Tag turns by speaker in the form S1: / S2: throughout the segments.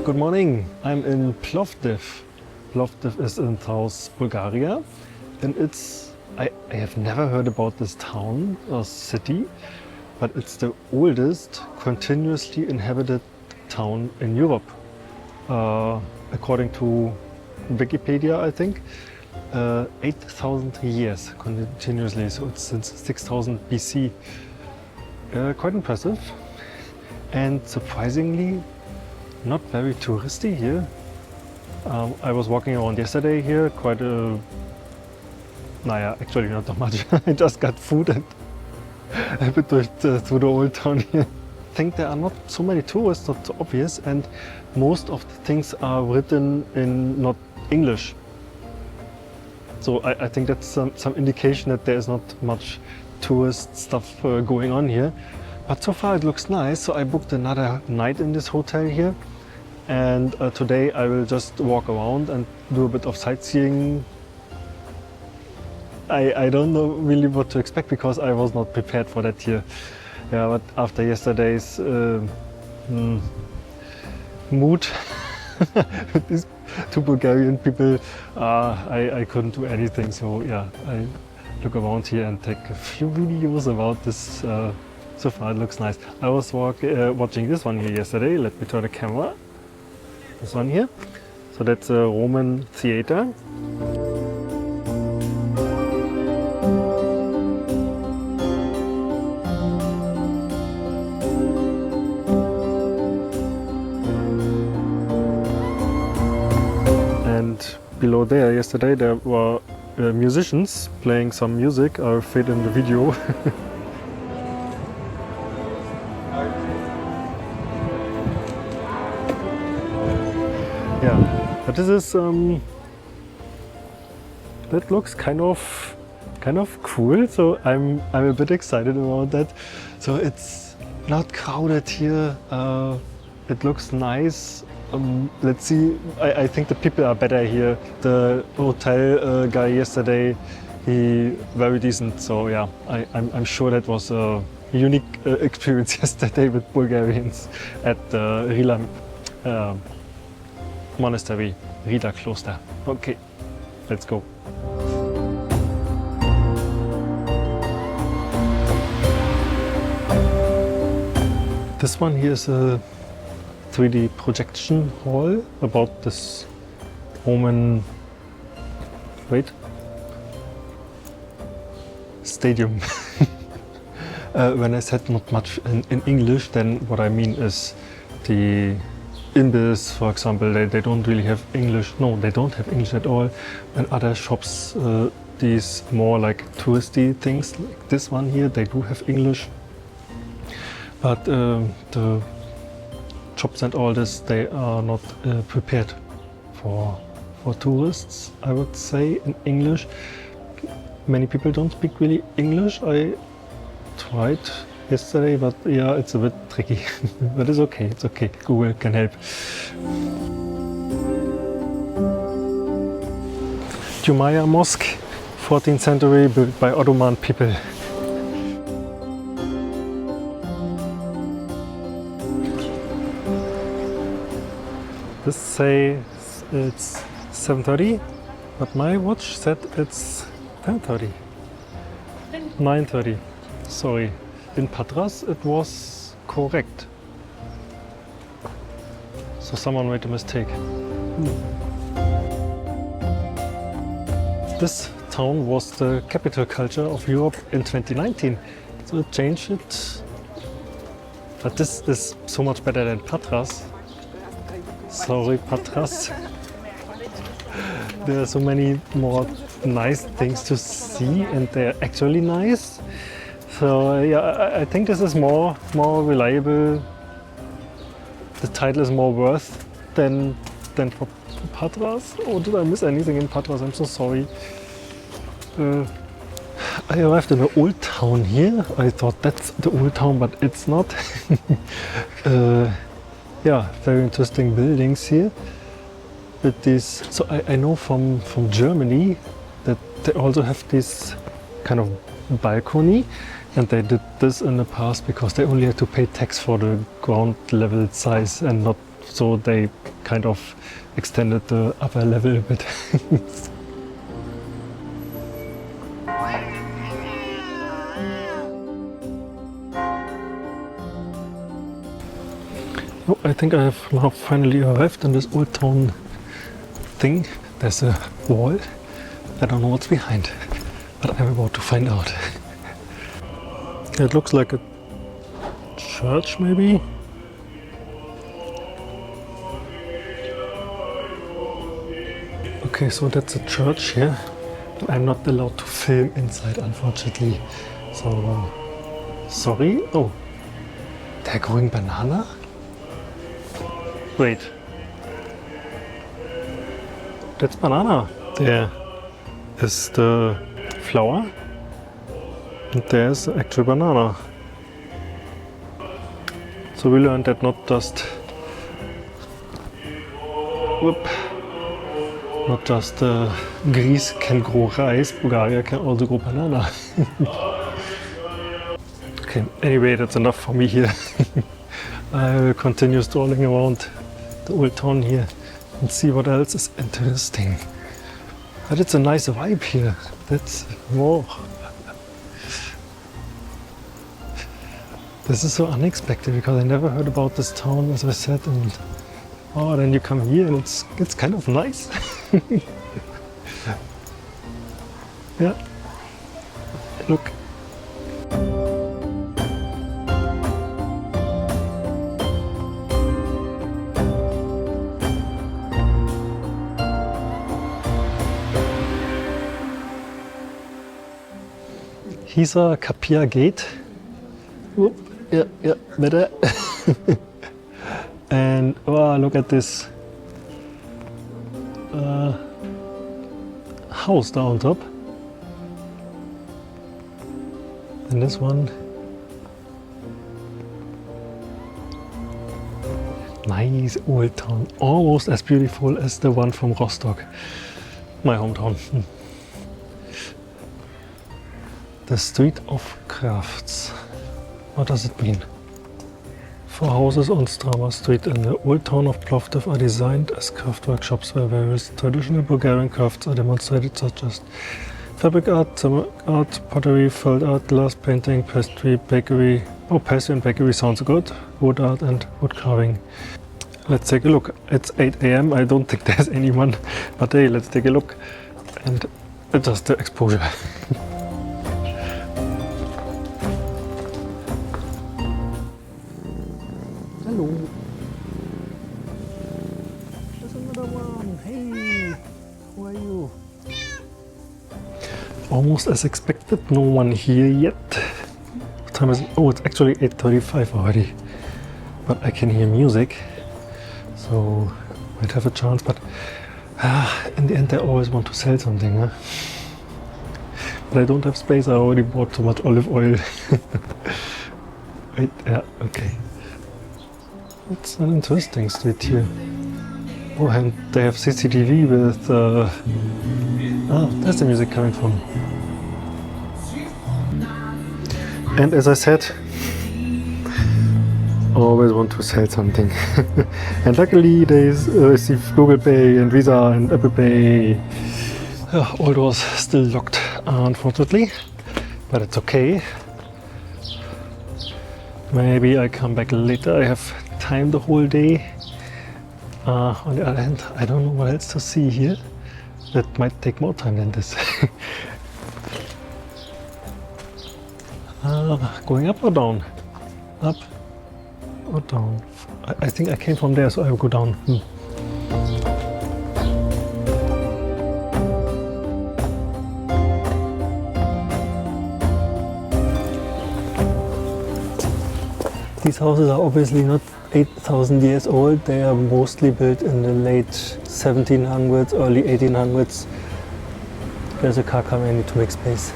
S1: Good morning. I'm in Plovdiv. Plovdiv is in South Bulgaria, and I have never heard about this town or city, but it's the oldest continuously inhabited town in Europe. According to Wikipedia, I think 8,000 years continuously, so it's since 6000 BC. Quite impressive, and surprisingly not very touristy here. I was walking around yesterday here, actually not that much. I just got food and a bit through the old town here. I think there are not so many tourists, not so obvious, and most of the things are written in not English. So I think that's some indication that there is not much tourist stuff going on here. But so far it looks nice, so I booked another night in this hotel here. And today I will just walk around and do a bit of sightseeing. I don't know really what to expect because I was not prepared for that here. Yeah, but after yesterday's mood with these two Bulgarian people, I couldn't do anything. So yeah, I look around here and take a few videos about this. So far it looks nice. I was watching this one here yesterday. Let me turn the camera. This one here. So that's a Roman theater. And below there, yesterday, there were musicians playing some music. I'll fit in the video. Yeah, but this is that looks kind of cool. So I'm a bit excited about that. So it's not crowded here. It looks nice. Let's see. I think the people are better here. The hotel guy yesterday, he very decent. So yeah, I'm sure that was a unique experience yesterday with Bulgarians at the Rila monastery, Rila Kloster. Okay, let's go. This one here is a 3D projection hall about this Roman stadium. When I said not much in English, then what I mean is the Imbiss, for example, they don't really have English. No, they don't have English at all. And other shops, these more like touristy things, like this one here, they do have English. But the shops and all this, they are not prepared for tourists, I would say, in English. Many people don't speak really English. I tried yesterday, but yeah, it's a bit tricky. But it's okay, Google can help. Jumaya Mosque, 14th century, built by Ottoman people. This says it's 7:30, but my watch said it's 10:30. 9:30, sorry. In Patras it was correct. So someone made a mistake. This town was the capital culture of Europe in 2019. So it changed it. But this is so much better than Patras. Sorry, Patras. There are so many more nice things to see, and they're actually nice. So yeah, I think this is more reliable. The title is more worth than for Patras. Oh, did I miss anything in Patras? I'm so sorry. I arrived in the old town here. I thought that's the old town, but it's not. Yeah, very interesting buildings here. With these, so I know from Germany that they also have this kind of balcony. And they did this in the past because they only had to pay tax for the ground level size and not so they kind of extended the upper level a bit. Oh, I think I have now finally arrived in this old town thing. There's a wall. I don't know what's behind, but I'm about to find out. It looks like a church, maybe? Okay, so that's a church here. I'm not allowed to film inside, unfortunately. So, sorry. Oh, they're growing banana? Wait. That's banana. There is the flower. And there's the actual banana. So we learned that not just Greece can grow rice, Bulgaria can also grow banana. Okay, anyway, that's enough for me here. I will continue strolling around the old town here and see what else is interesting. But it's a nice vibe here. That's more. This is so unexpected because I never heard about this town, as I said, and oh, then you come here and it's kind of nice. Yeah. Look. Hisa Kapia Gate. Whoop. Yeah, better. And wow, look at this house down on top. And this one. Nice old town. Almost as beautiful as the one from Rostock, my hometown. The Street of Crafts. What does it mean? 4 houses on Strama Street in the old town of Plovdiv are designed as craft workshops where various traditional Bulgarian crafts are demonstrated, such as fabric art, ceramic art, pottery, felt art, glass painting, pastry, bakery. Oh, pastry and bakery sounds good. Wood art and wood carving. Let's take a look. It's 8 AM. I don't think there's anyone, but hey, let's take a look and adjust the exposure. Hello. There's another one. Hey, how are you? Almost as expected, no one here yet. What time is it? Oh, it's actually 8:35 already. But I can hear music, so might have a chance. But in the end, I always want to sell something. Huh? But I don't have space. I already bought too much olive oil. Wait, yeah, okay. It's an interesting street here. Oh, and they have CCTV with. There's the music coming from. And as I said, I always want to sell something. And luckily they receive Google Pay and Visa and Apple Pay. All doors still locked, unfortunately, but it's okay. Maybe I come back later. I have time the whole day. On the other hand, I don't know what else to see here. That might take more time than this. Going up or down? Up or down? I think I came from there, so I will go down. These houses are obviously not 8,000 years old. They are mostly built in the late 1700s, early 1800s. There's a car coming, I need to make space.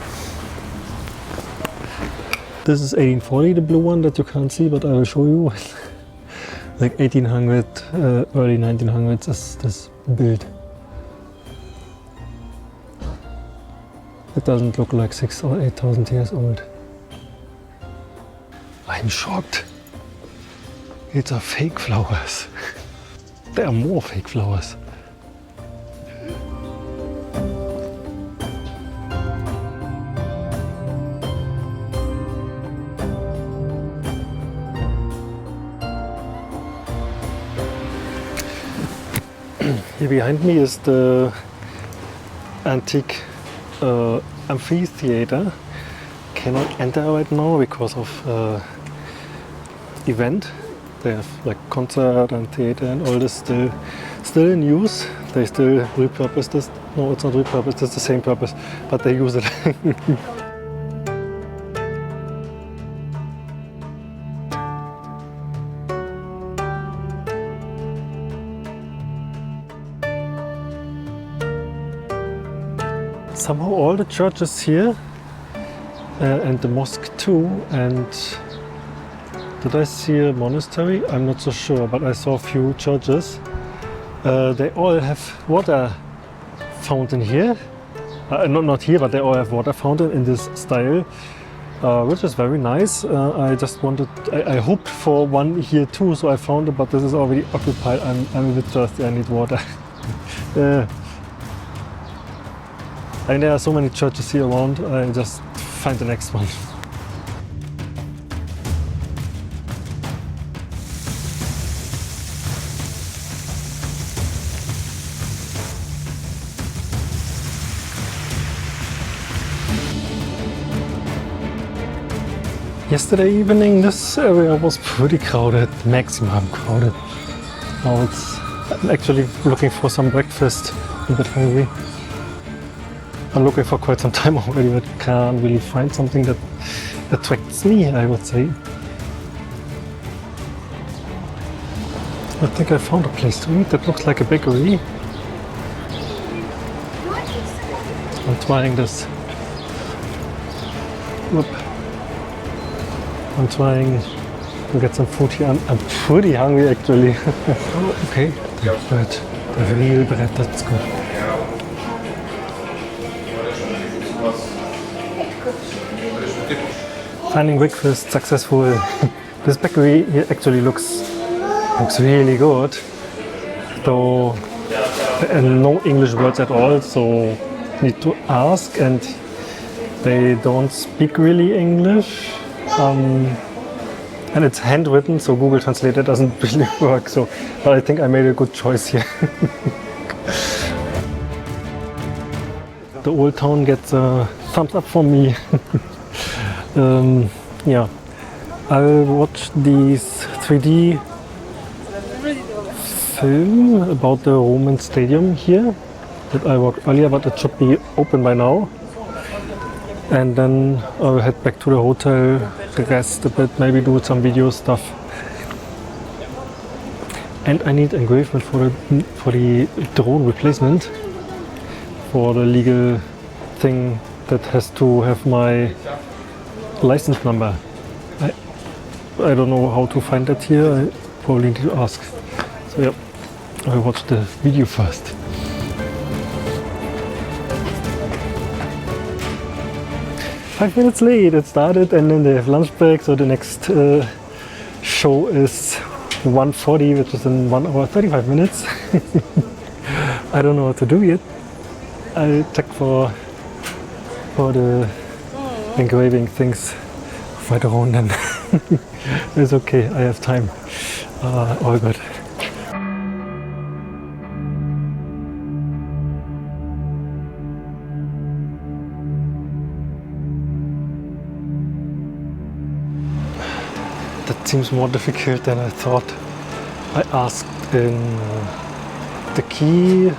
S1: This is 1840, the blue one that you can't see, but I will show you. Like 1800, early 1900s is this build. It doesn't look like 6,000 or 8,000 years old. I'm shocked. It's a fake flowers. There are more fake flowers. Here behind me is the antique amphitheater. Cannot enter right now because of event. They have like concert and theater and all this still in use. They still repurpose this. No, it's not repurposed, it's the same purpose, but they use it. Somehow all the churches here and the mosque too, and did I see a monastery? I'm not so sure, but I saw a few churches. They all have water fountain here. Not here, but they all have water fountain in this style, which is very nice. I just wanted, I hoped for one here too, so I found it, but this is already occupied. I'm a bit thirsty, I need water. And there are so many churches here around, I just find the next one. Yesterday evening this area was pretty crowded, maximum crowded. Now I'm actually looking for some breakfast, I'm a bit hungry. I'm looking for quite some time already, but can't really find something that attracts me, I would say. I think I found a place to eat that looks like a bakery. I'm trying this. Whoop. I'm trying to get some food here. I'm pretty hungry actually. Oh, okay, the bread, the real bread, that's good. Finding breakfast successful. This bakery here actually looks really good. Though no English words at all, so need to ask, and they don't speak really English. And it's handwritten, so Google Translator doesn't really work. So, but I think I made a good choice here. The old town gets a thumbs up from me. Yeah, I'll watch these 3D film about the Roman stadium here that I watched earlier, but it should be open by now. And then I'll head back to the hotel, rest a bit, maybe do some video stuff. And I need engravement for the drone replacement, for the legal thing that has to have my license number. I don't know how to find that here. I probably need to ask. So yeah, I'll watch the video first. Five minutes late, it started, and then they have lunch break, so the next show is 1:40, which is in 1 hour 35 minutes. I don't know what to do yet. I'll check for the engraving things later on then. It's okay, I have time. All good. That seems more difficult than I thought. I asked in the key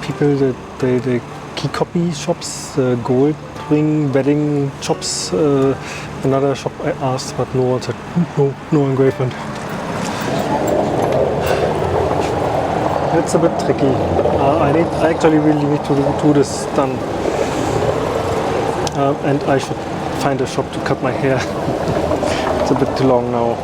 S1: people, the key copy shops, gold ring wedding shops, another shop I asked, but no one said no engravement. It's a bit tricky. I actually really need to do this done, and I should find a shop to cut my hair. It's a bit too long now.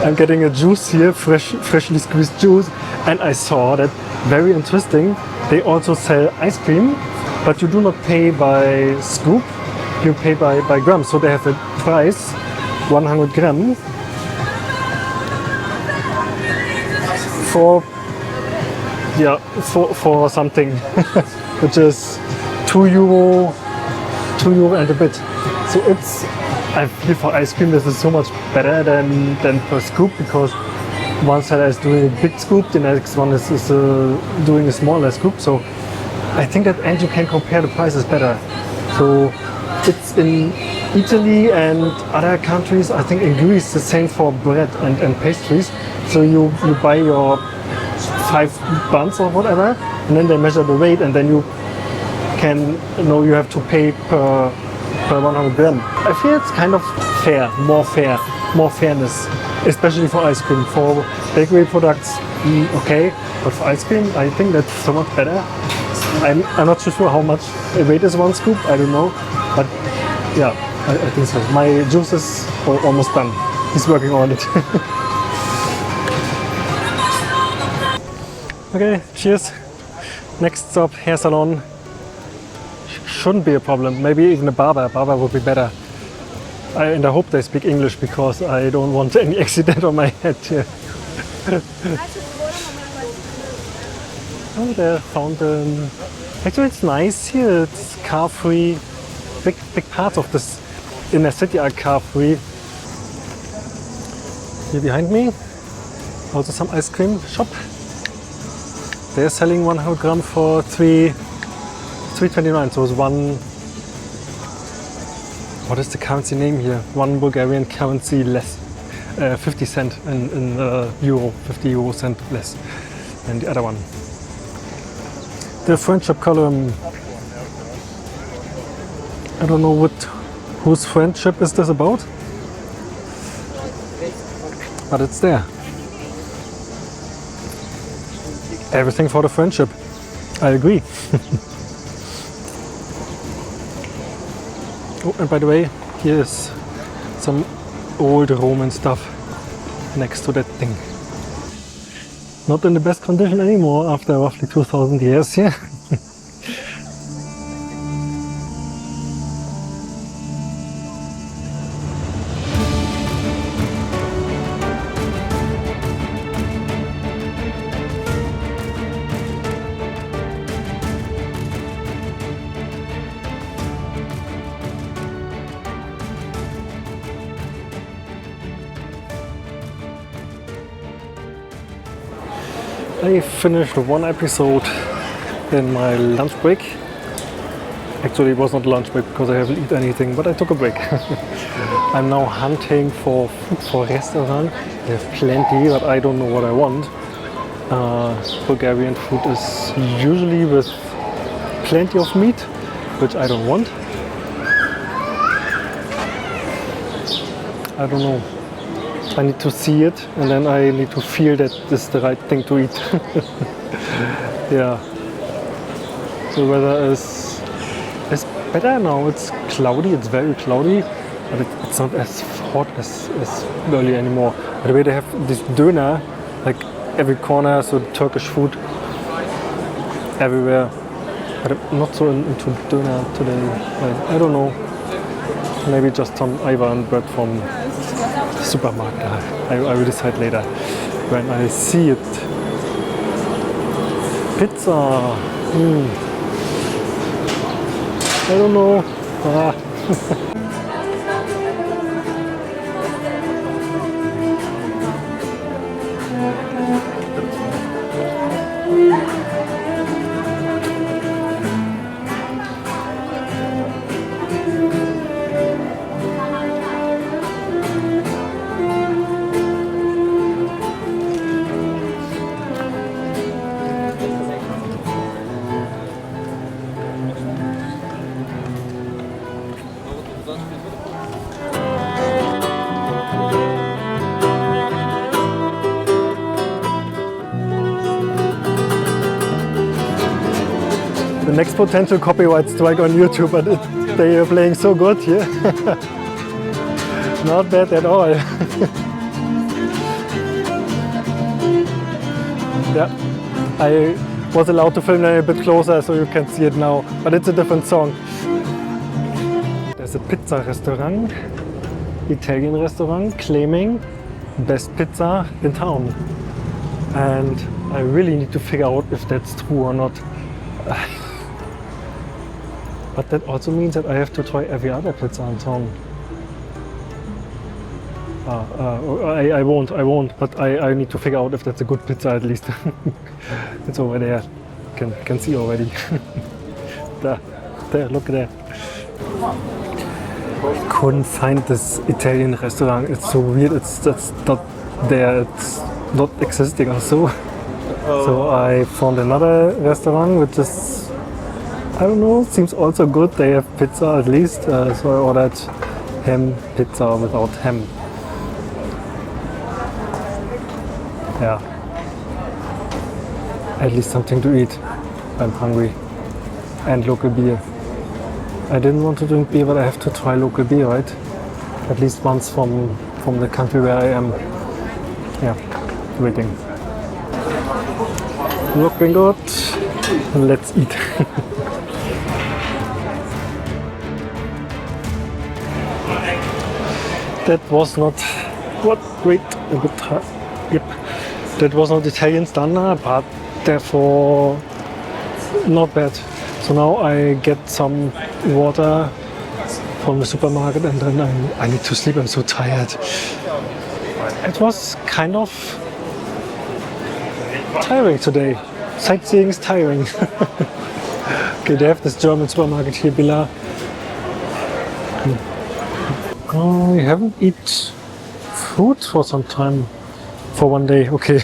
S1: I'm getting a juice here, freshly squeezed juice, and I saw that, very interesting, they also sell ice cream, but you do not pay by scoop, you pay by grams. So they have a price, 100 grams, for something, which is €2 and a bit. So I feel for ice cream this is so much better than per scoop, because one seller is doing a big scoop, the next one is doing a smaller scoop. So I think that, and you can compare the prices better. So it's in Italy and other countries. I think in Greece the same for bread and pastries. So you buy your 5 buns or whatever, and then they measure the weight, and then you you have to pay per 100 gram. I feel it's kind of fair, more fairness, especially for ice cream. For bakery products, okay, but for ice cream, I think that's so much better. I'm not too sure how much weight is one scoop, I don't know, but yeah, I think so. My juice is almost done. He's working on it. Okay, cheers. Next stop, hair salon. Shouldn't be a problem. Maybe even a barber. Barber would be better. And I hope they speak English, because I don't want any accident on my head here. Oh, the fountain. Actually, it's nice here. It's car-free. Big parts of this inner city are car-free. Here behind me, also some ice cream shop. They're selling 100 gram for $3.29. So it's one. What is the currency name here? One Bulgarian currency less, 50 cent in euro, 50 euro cent less than the other one. The friendship column. I don't know whose friendship is this about, but it's there. Everything for the friendship. I agree. Oh, and by the way, here's some old Roman stuff next to that thing. Not in the best condition anymore after roughly 2000 years here. I finished one episode in my lunch break. Actually, it was not lunch break because I haven't eaten anything, but I took a break. I'm now hunting for food for restaurant. They have plenty, but I don't know what I want. Bulgarian food is usually with plenty of meat, which I don't want. I don't know. I need to see it, and then I need to feel that this is the right thing to eat. Yeah. The weather is better now. It's cloudy. It's very cloudy, but it's not as hot as early anymore. By the way, they have this doner, like every corner, so Turkish food everywhere. But I'm not so into doner today. I don't know. Maybe just some Ivan bread from supermarket. I will decide later when I see it. Pizza. I don't know. The next potential copyright strike on YouTube, but they are playing so good here. Not bad at all. Yeah, I was allowed to film a bit closer so you can see it now, but it's a different song. There's a pizza restaurant, Italian restaurant, claiming best pizza in town. and I really need to figure out if that's true or not. But that also means that I have to try every other pizza in town. I won't, but I need to figure out if that's a good pizza at least. It's over there, can see already. there, look at that. Couldn't find this Italian restaurant. It's so weird. That's not there. It's not existing or so. So I found another restaurant which is, I don't know, seems also good. They have pizza at least. So I ordered ham pizza without ham. Yeah. At least something to eat. I'm hungry. And local beer. I didn't want to drink beer, but I have to try local beer, right? At least once from the country where I am. Yeah, waiting. Looking good. Let's eat. That was not wait a bit. Yep. That was not Italian standard, but therefore not bad. So now I get some water from the supermarket and then I need to sleep. I'm so tired. It was kind of tiring today. Sightseeing is tiring. Okay, they have this German supermarket here, Billa. I haven't eaten food for some time. For one day, okay.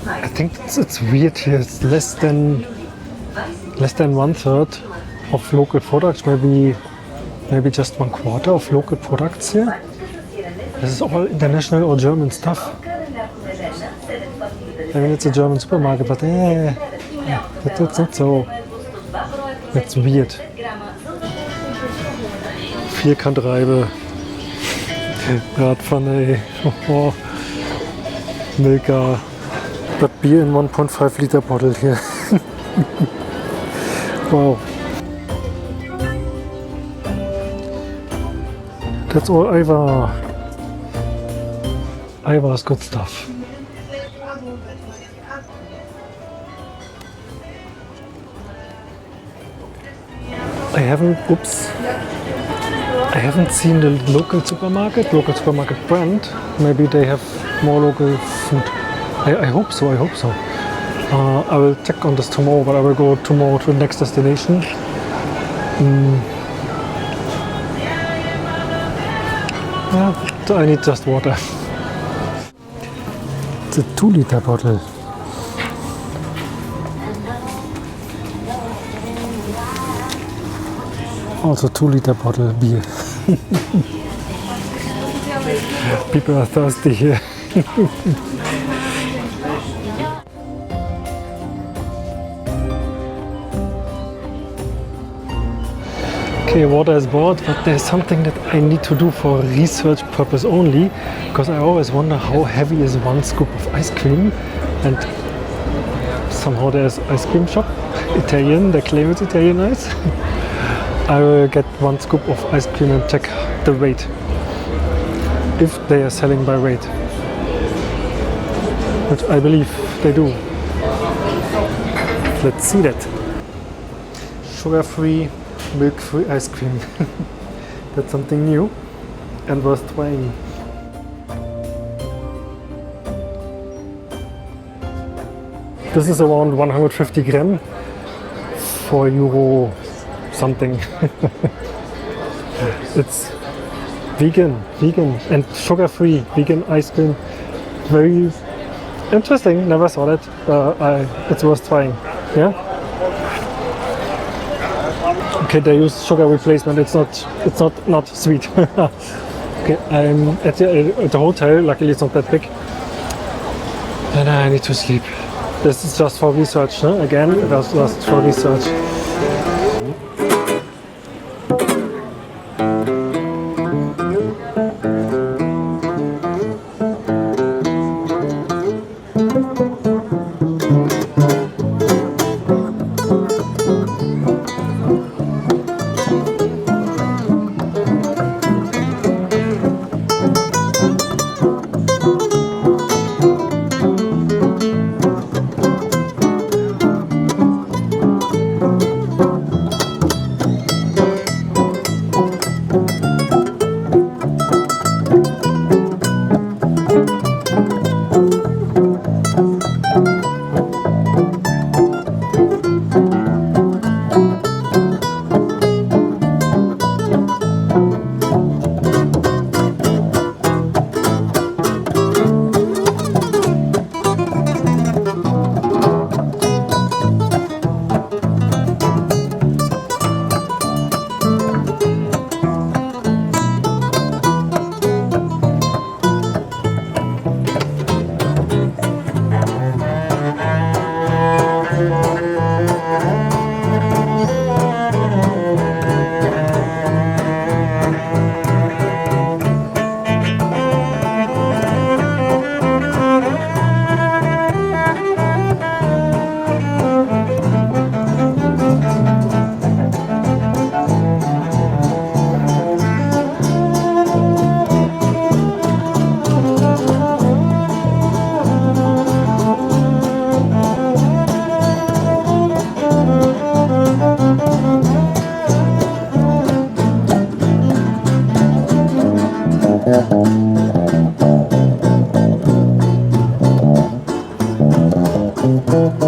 S1: I think it's weird here. It's less than 1/3 of local products. Maybe just 1/4 of local products here. This is all international or German stuff. I mean, it's a German supermarket, but that's not so. That's weird. Vierkantreibe, Bratpfanne, Milka. But beer in 1.5 liter bottle here. Wow. That's all Ivar. Ivar's good stuff. I haven't seen the local supermarket brand. Maybe they have more local food. I hope so. I will check on this tomorrow, but I will go tomorrow to the next destination. Yeah, so I need just water. It's a 2 liter bottle. Also 2 liter bottle beer. People are thirsty here. Okay, water is bought, but there's something that I need to do for research purpose only, because I always wonder how heavy is one scoop of ice cream, and somehow there's ice cream shop, Italian, they claim it's Italian ice. I will get 1 scoop of ice cream and check the weight, if they are selling by weight, which I believe they do. Let's see that. Sugar-free, milk-free ice cream. That's something new and worth trying. This is around 150 gram for euro something. It's vegan and sugar-free vegan ice cream. Very interesting. Never saw that. It's worth trying. Yeah. Okay, they use sugar replacement. It's not sweet. Okay, I'm at the hotel. Luckily, it's not that big, and I need to sleep. This is just for research. Huh? Again, it was just for research.
S2: Thank